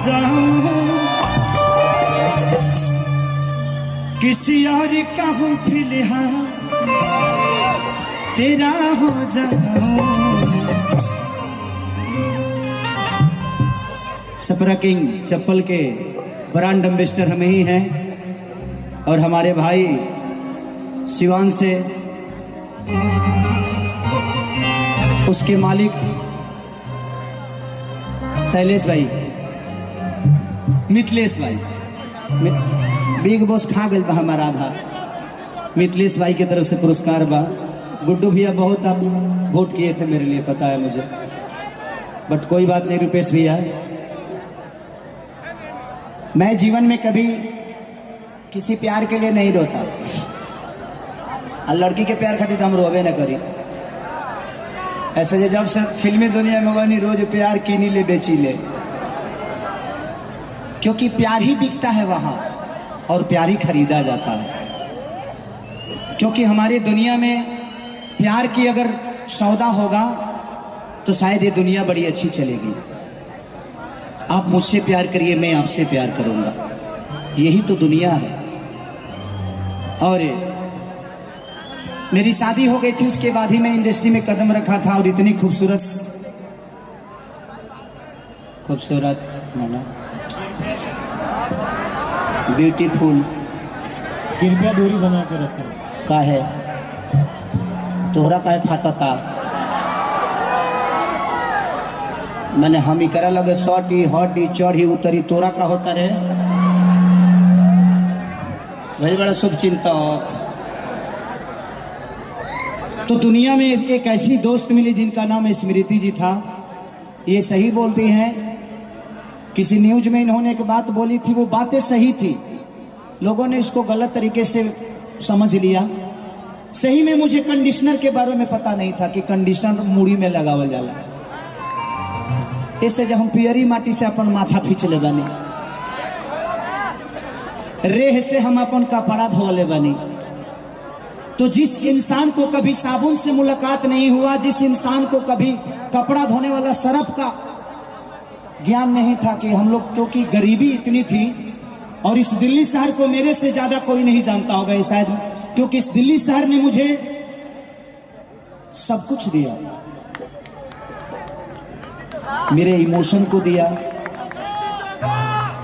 जाऊं, किसी और का हूं फिलहाल तेरा हो जाऊं। सफरा किंग चप्पल के ब्रांड एम्बेसडर हमें ही हैं और हमारे भाई सिवान से उसके मालिक शैलेश भाई, मिथिलेश भाई, बिग बॉस खा गए बा हमारा आधा। मिथिलेश भाई की तरफ से पुरस्कार बा। गुड्डू भैया बहुत आप वोट किए थे मेरे लिए, पता है मुझे, बट कोई बात नहीं। रुपेश भैया, मैं जीवन में कभी किसी प्यार के लिए नहीं रोता, और लड़की के प्यार खातिर तो हम रोवे न करी। ऐसे जब से फिल्मी दुनिया में बनी रोज प्यार कीनी ले बेची ले, क्योंकि प्यार ही बिकता है वहां और प्यार ही खरीदा जाता है। क्योंकि हमारी दुनिया में प्यार की अगर सौदा होगा तो शायद ये दुनिया बड़ी अच्छी चलेगी। आप मुझसे प्यार करिए, मैं आपसे प्यार करूंगा, यही तो दुनिया है। और मेरी शादी हो गई थी, उसके बाद ही मैं इंडस्ट्री में कदम रखा था। और इतनी खूबसूरत माना ब्यूटीफुल, कृपया दूरी बना कर रखें। का है तोहरा का है फाटता, मैंने हम ही करा लगे सौटी हटी चढ़ी उतरी, तोरा का होता रे भाई, बड़ा शुभ चिंतक। तो दुनिया में एक ऐसी दोस्त मिली जिनका नाम स्मृति जी था। ये सही बोलती हैं, किसी न्यूज में इन्होंने एक बात बोली थी, वो बातें सही थी, लोगों ने इसको गलत तरीके से समझ लिया। सही में मुझे कंडीशनर के बारे में पता नहीं था कि कंडीशनर मुड़ी में लगावल जाला। इससे जब हम पियरी माटी से अपन माथा खींचले बनी, रेह से हम अपन कपड़ा धोले बनी। तो जिस इंसान को कभी साबुन से मुलाकात नहीं हुआ, जिस इंसान को कभी कपड़ा धोने वाला सरफ का ज्ञान नहीं था, कि हम लोग, क्योंकि गरीबी इतनी थी, और इस दिल्ली शहर को मेरे से ज्यादा कोई नहीं जानता होगा ये शायद, क्योंकि इस दिल्ली शहर ने मुझे सब कुछ दिया, मेरे इमोशन को दिया।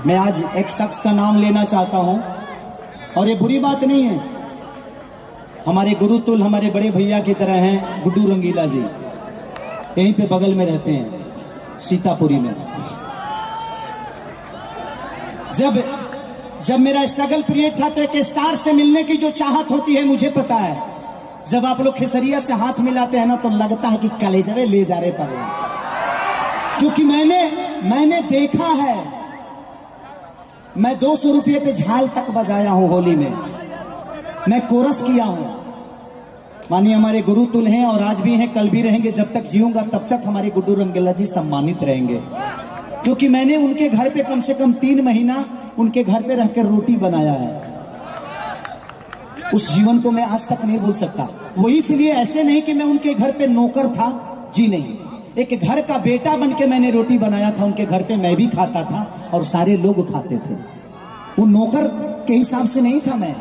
मैं आज एक शख्स का नाम लेना चाहता हूं, और ये बुरी बात नहीं है, हमारे गुरुतुल, हमारे बड़े भैया की तरह हैं गुड्डू रंगीला जी, यहीं पे बगल में रहते हैं सीतापुरी में। जब मेरा स्ट्रगल पीरियड था तो एक स्टार से मिलने की जो चाहत होती है, मुझे पता है, जब आप लोग खेसरिया से हाथ मिलाते हैं ना तो लगता है कि कलेजवे ले जा रहे पड़े, क्योंकि मैंने देखा है। मैं 200 रुपये पे झाल तक बजाया हूं होली में, मैं कोरस किया हूं। मानिए हमारे गुरुतुल हैं और आज भी हैं, कल भी रहेंगे, जब तक जीऊंगा तब तक हमारे गुड्डू रंगीला जी सम्मानित रहेंगे, क्योंकि मैंने उनके घर पे कम से कम 3 महीना उनके घर पे रहकर रोटी बनाया है। उस जीवन को मैं आज तक नहीं भूल सकता। वो इसलिए ऐसे नहीं कि मैं उनके घर पे नौकर था, जी नहीं, एक घर का बेटा बन के मैंने रोटी बनाया था उनके घर पे, मैं भी खाता था और सारे लोग खाते थे। वो नौकर के हिसाब से नहीं था मैं,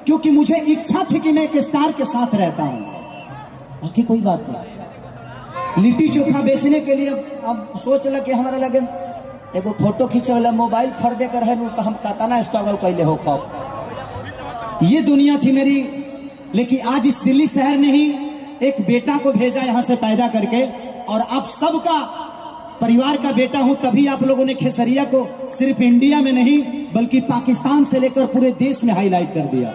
क्योंकि मुझे इच्छा थी कि मैं एक स्टार के साथ रहता हूं, बाकी कोई बात नहीं। लिट्टी चोखा बेचने के लिए अब सोच लगे हमारा लगे एगो फोटो खींचे वाला मोबाइल खरीदे कर है, तो हम कातना स्ट्रगल कैले हो खाओ। ये दुनिया थी मेरी, लेकिन आज इस दिल्ली शहर ने ही एक बेटा को भेजा यहां से पैदा करके, और आप सबका परिवार का बेटा हूं, तभी आप लोगों ने खेसरिया को सिर्फ इंडिया में नहीं बल्कि पाकिस्तान से लेकर पूरे देश में हाईलाइट कर दिया।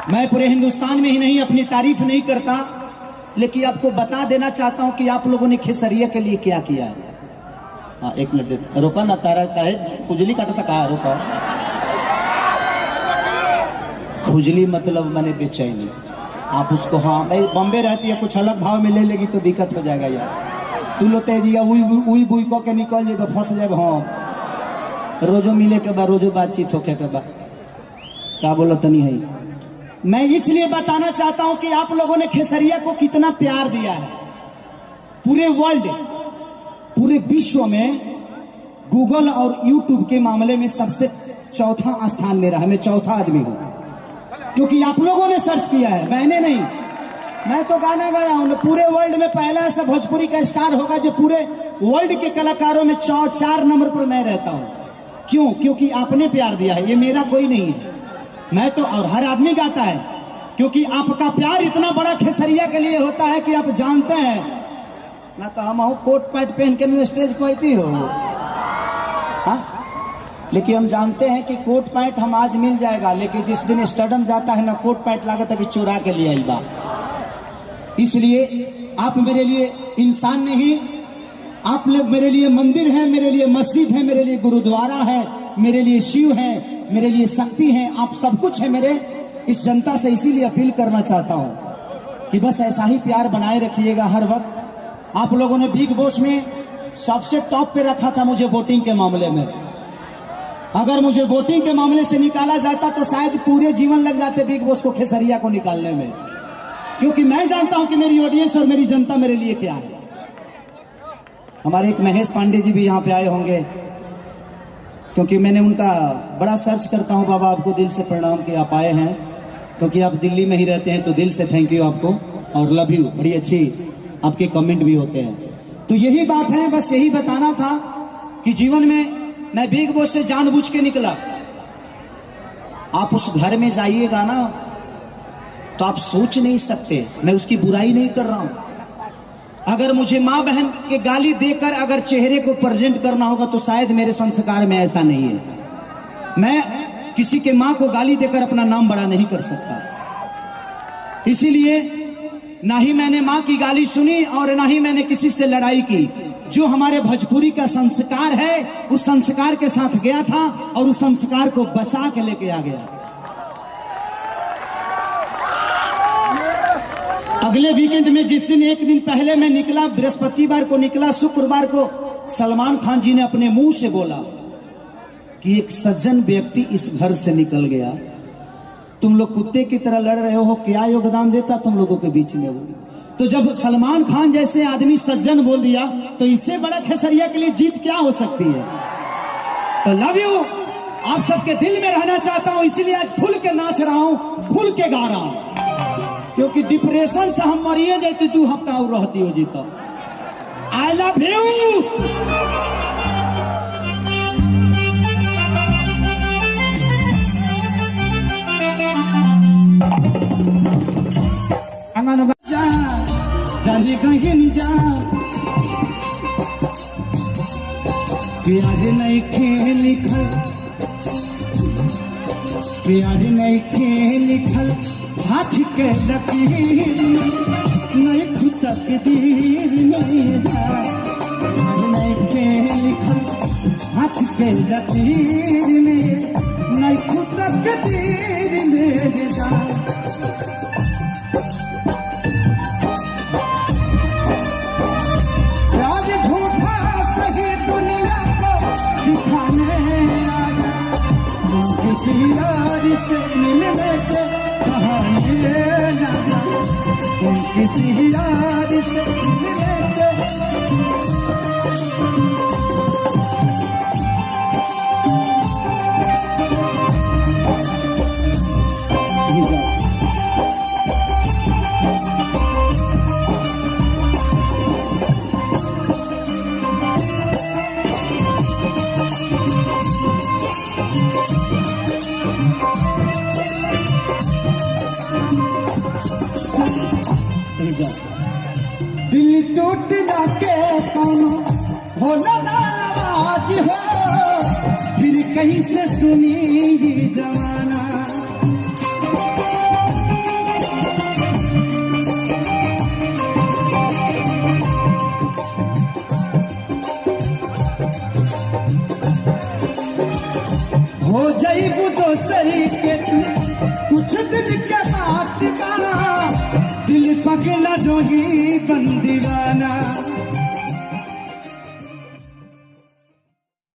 मैं पूरे हिंदुस्तान में ही नहीं अपनी तारीफ नहीं करता, लेकिन आपको बता देना चाहता हूं कि आप लोगों ने खेसरिया के लिए क्या किया है। हाँ, 1 मिनट देते, रोका ना, तारा का है खुजली काटा, कहा रोका, खुजली मतलब मैंने बेचैनी। आप उसको, हाँ मैं बॉम्बे रहती है, कुछ अलग भाव में ले लेगी तो दिक्कत हो जाएगा यार। तू लो तेजिया उई बुई को के निकल जाए, फंस जाए। हाँ, रोजो मिले के बाद, रोजो बातचीत होके के बाद, क्या बोलो तो नहीं है। मैं इसलिए बताना चाहता हूं कि आप लोगों ने खेसरिया को कितना प्यार दिया है। पूरे वर्ल्ड, पूरे विश्व में गूगल और यूट्यूब के मामले में सबसे चौथा स्थान मेरा है। मैं चौथा आदमी हूं, क्योंकि आप लोगों ने सर्च किया है, मैंने नहीं। मैं तो गाना गाया हूं। पूरे वर्ल्ड में पहला ऐसा भोजपुरी का स्टार होगा जो पूरे वर्ल्ड के कलाकारों में 4 नंबर पर मैं रहता हूं। क्यों? क्योंकि आपने प्यार दिया है, ये मेरा कोई नहीं है। मैं तो, और हर आदमी गाता है, क्योंकि आपका प्यार इतना बड़ा खेसरिया के लिए होता है कि आप जानते हैं ना। तो हम कोट पैंट पहन के स्टेज पर आती हो, लेकिन हम जानते हैं कि कोट पैंट हम आज मिल जाएगा, लेकिन जिस दिन स्टेडियम जाता है ना, कोट पैंट लागत है कि चुरा के लिए आई बा। इसलिए आप मेरे लिए इंसान नहीं, आप मेरे लिए मंदिर है, मेरे लिए मस्जिद है, मेरे लिए गुरुद्वारा है, मेरे लिए शिव है, मेरे लिए शक्ति है, आप सब कुछ है मेरे इस जनता से। इसीलिए अपील करना चाहता हूं कि बस ऐसा ही प्यार बनाए रखिएगा हर वक्त। आप लोगों ने बिग बॉस में सबसे टॉप पे रखा था मुझे वोटिंग के मामले में। अगर मुझे वोटिंग के मामले से निकाला जाता तो शायद पूरे जीवन लग जाते बिग बॉस को, खेसरिया को निकालने में, क्योंकि मैं जानता हूं कि मेरी ऑडियंस और मेरी जनता मेरे लिए क्या है। हमारे एक महेश पांडे जी भी यहाँ पे आए होंगे, क्योंकि मैंने उनका बड़ा सर्च करता हूं। बाबा आपको दिल से प्रणाम कि आप आए हैं, क्योंकि आप दिल्ली में ही रहते हैं, तो दिल से थैंक यू आपको और लव यू। बड़ी अच्छी आपके कमेंट भी होते हैं। तो यही बात है, बस यही बताना था कि जीवन में मैं बिग बॉस से जानबूझ के निकला। आप उस घर में जाइएगा ना तो आप सोच नहीं सकते, मैं उसकी बुराई नहीं कर रहा हूं। अगर मुझे माँ बहन के गाली देकर अगर चेहरे को प्रेजेंट करना होगा तो शायद मेरे संस्कार में ऐसा नहीं है। मैं किसी के माँ को गाली देकर अपना नाम बड़ा नहीं कर सकता। इसीलिए ना ही मैंने माँ की गाली सुनी और ना ही मैंने किसी से लड़ाई की। जो हमारे भोजपुरी का संस्कार है उस संस्कार के साथ गया था और उस संस्कार को बचा के लेके आ गया। अगले वीकेंड में जिस दिन, एक दिन पहले मैं निकला, बृहस्पतिवार को निकला, शुक्रवार को सलमान खान जी ने अपने मुंह से बोला कि एक सज्जन व्यक्ति इस घर से निकल गया। तुम लोग कुत्ते की तरह लड़ रहे हो, क्या योगदान देता तुम लोगों के बीच में वो? तो जब सलमान खान जैसे आदमी सज्जन बोल दिया तो इससे बड़ा खेसरिया के लिए जीत क्या हो सकती है? तो लव यू, आप सबके दिल में रहना चाहता हूं, इसीलिए आज खुल के नाच रहा हूं, खुल के गा रहा हूं, क्योंकि डिप्रेशन से हम मरिए जाते 2 हफ्ता और रहती हो जी। तो आई लव यू। जाने कहीं जा, प्यार नहीं खेल लिखल, प्यार नहीं खेल लिखल, हाथ के लकीर नहीं खुद तकदीर में जा। प्यार नहीं खेल लिखल, हाथ के लकीर में नहीं खुद तकदीर में जा। किसी यार से मिलने के बहाने जाना, किसी यार से मिलने के। दिल टूटला के कौनो होला ना आवाज हो, फिर कहीं से सुनी ही जमाना। हो जाइबू दोसरी के कुछ दिन के बाद, दिल पगला जोगी बंदीवाना।